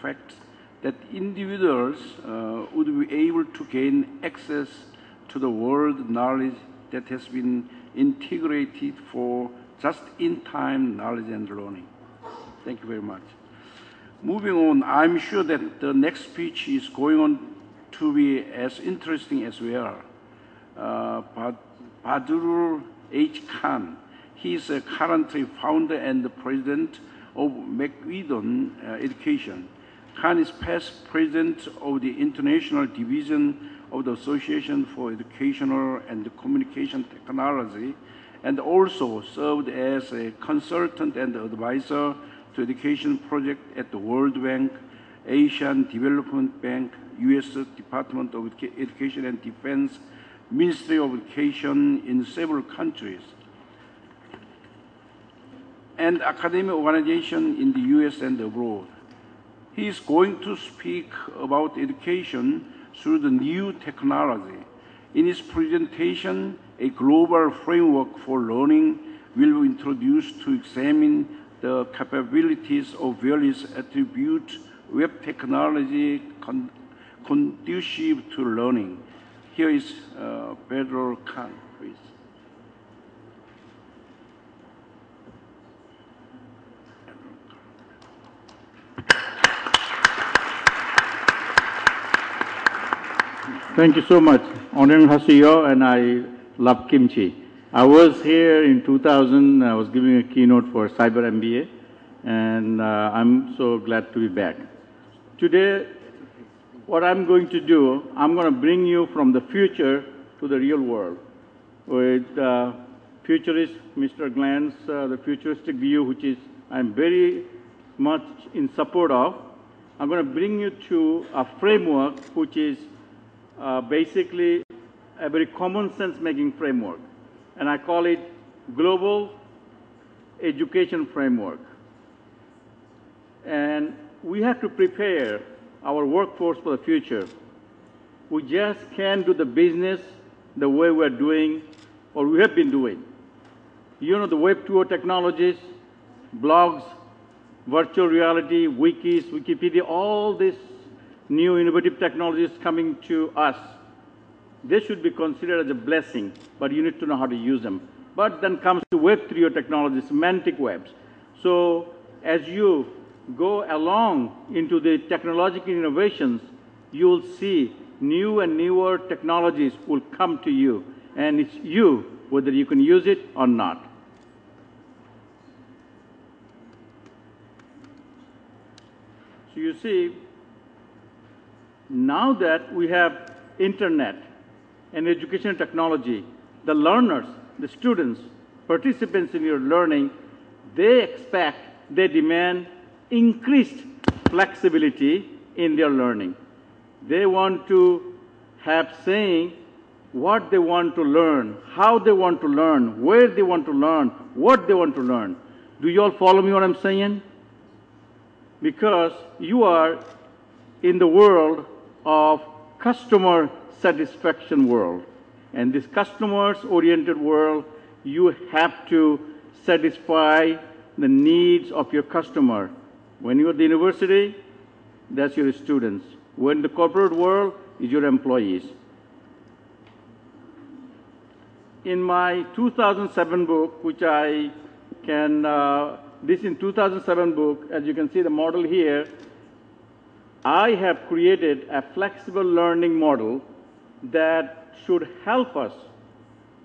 fact that individuals would be able to gain access to the world knowledge that has been integrated for just-in-time knowledge and learning. Thank you very much. Moving on, I'm sure that the next speech is going on to be as interesting as we are. Badrul H. Khan, he is currently founder and the president of McWhedon Education. Khan is past president of the International Division of the Association for Educational and Communication Technology, and also served as a consultant and advisor to education projects at the World Bank, Asian Development Bank, U.S. Department of Education and Defense, Ministry of Education in several countries, and academic organizations in the U.S. and abroad. He is going to speak about education through the new technology. In his presentation, a global framework for learning will be introduced to examine the capabilities of various attributes web technology conducive to learning. Here is Badrul Khan, please. Thank you so much. Annyeonghaseyo, and I love kimchi. I was here in 2000. I was giving a keynote for Cyber MBA, and I'm so glad to be back. Today, what I'm going to do, I'm going to bring you from the future to the real world with futurist Mr. Glenn's the futuristic view, which is I'm very much in support of. I'm going to bring you to a framework which is basically a very common sense making framework, and I call it Global Education Framework. And we have to prepare our workforce for the future. We just can't do the business the way we're doing or we have been doing. You know, the Web 2.0 technologies, blogs, virtual reality, wikis, Wikipedia, all these new innovative technologies coming to us. They should be considered as a blessing, but you need to know how to use them. But then comes to Web 3.0 technology, semantic webs. So as you go along into the technological innovations, you will see new and newer technologies will come to you, and it's you whether you can use it or not. So you see, now that we have internet and educational technology, the learners, the students, participants in your learning, they expect, they demand increased flexibility in their learning. They want to have saying what they want to learn, how they want to learn, where they want to learn, what they want to learn. Do you all follow me what I'm saying? Because you are in the world of customer satisfaction world. And this customers-oriented world, you have to satisfy the needs of your customer. When you're at the university, that's your students. When the corporate world is your employees. In my 2007 book, which I can, this in 2007 book, as you can see the model here, I have created a flexible learning model that should help us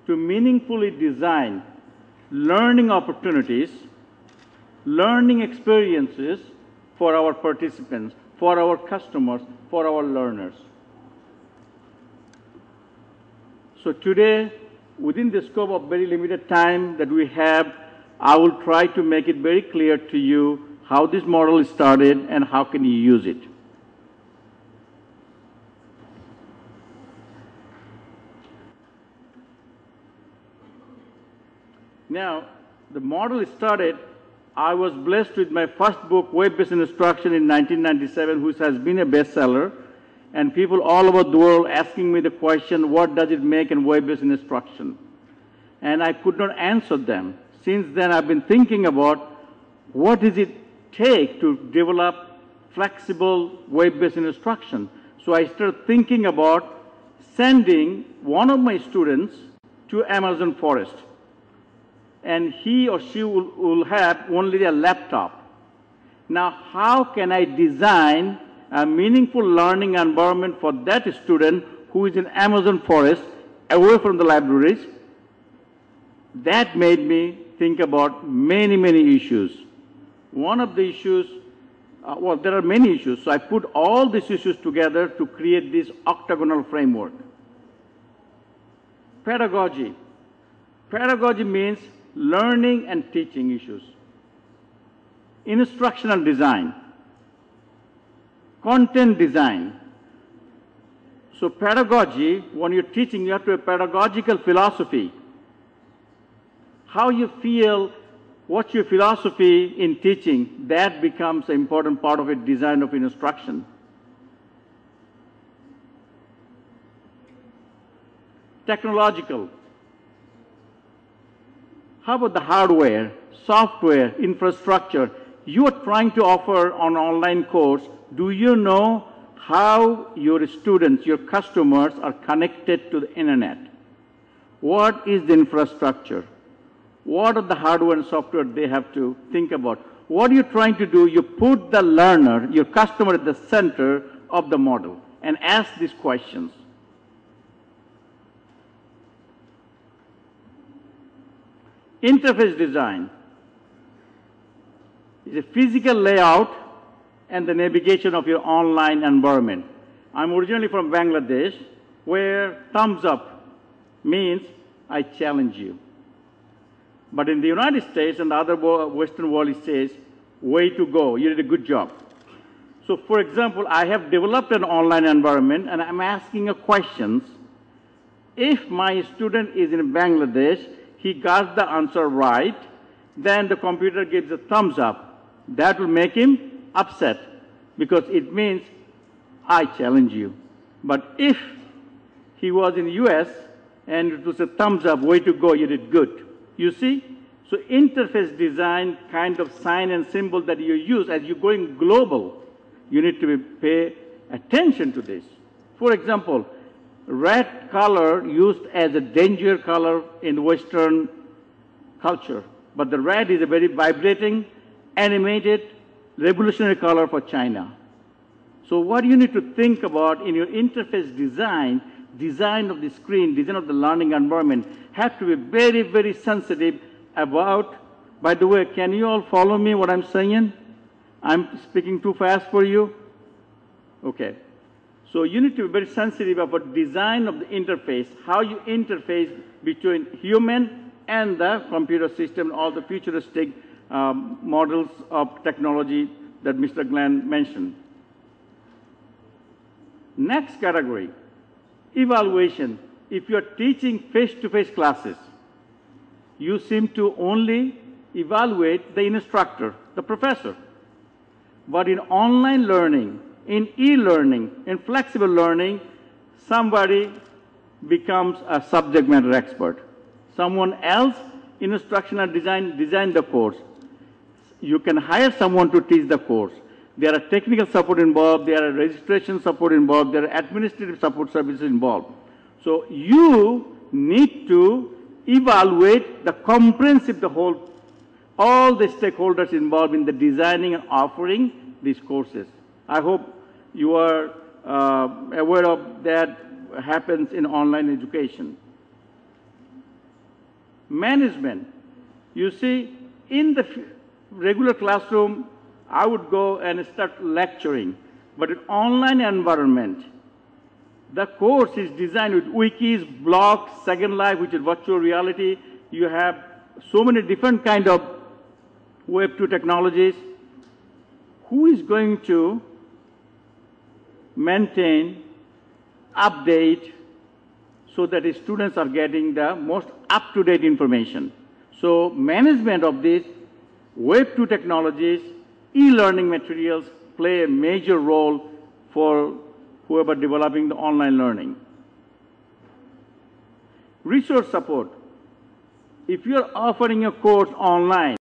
to meaningfully design learning opportunities, learning experiences for our participants, for our customers, for our learners. So today, within the scope of very limited time that we have, I will try to make it very clear to you how this model is started and how can you use it. Now, the model started, I was blessed with my first book, Web-Based Instruction, in 1997, which has been a bestseller, and people all over the world asking me the question, what does it make in web-based instruction? And I could not answer them. Since then, I've been thinking about what does it take to develop flexible web-based instruction. So I started thinking about sending one of my students to Amazon forest. And he or she will have only a laptop. Now, how can I design a meaningful learning environment for that student who is in Amazon forest, away from the libraries? That made me think about many, many issues. One of the issues, well, there are many issues, so I put all these issues together to create this octagonal framework. Pedagogy. Pedagogy means learning and teaching issues. Instructional design. Content design. So pedagogy, when you're teaching, you have to have pedagogical philosophy. How you feel, what's your philosophy in teaching, that becomes an important part of a design of instruction. Technological. How about the hardware, software, infrastructure? You are trying to offer an online course. Do you know how your students, your customers are connected to the internet? What is the infrastructure? What are the hardware and software they have to think about? What are you trying to do? You put the learner, your customer, at the center of the model and ask these questions. Interface design is a physical layout and the navigation of your online environment. I'm originally from Bangladesh, where thumbs up means I challenge you. But in the United States and the other Western world, it says, way to go, you did a good job. So for example, I have developed an online environment and I'm asking a questions. If my student is in Bangladesh, he got the answer right, then the computer gives a thumbs up. That will make him upset because it means I challenge you. But if he was in the US and it was a thumbs up, way to go, you did good. You see? So interface design, kind of sign and symbol that you use as you're going global, you need to pay attention to this. For example, red color used as a danger color in Western culture. But the red is a very vibrating, animated, revolutionary color for China. So what you need to think about in your interface design, design of the screen, design of the learning environment, have to be very, very sensitive about, by the way, can you all follow me what I'm saying? I'm speaking too fast for you? Okay. So you need to be very sensitive about design of the interface, how you interface between human and the computer system, all the futuristic models of technology that Mr. Glenn mentioned. Next category, evaluation. If you are teaching face-to-face classes, you seem to only evaluate the instructor, the professor. But in online learning, in e-learning, in flexible learning, somebody becomes a subject matter expert. Someone else, instructional design the course. You can hire someone to teach the course. There are technical support involved, there are registration support involved, there are administrative support services involved. So you need to evaluate the comprehensive, the whole, all the stakeholders involved in the designing and offering these courses. I hope you are aware of that happens in online education. Management. You see, in the regular classroom, I would go and start lecturing. But in online environment, the course is designed with wikis, blogs, Second Life, which is virtual reality. You have so many different kind of Web 2 technologies. Who is going to maintain, update, so that the students are getting the most up-to-date information? So management of these Web 2 technologies, e-learning materials play a major role for whoever developing the online learning. Resource support. If you're offering a course online,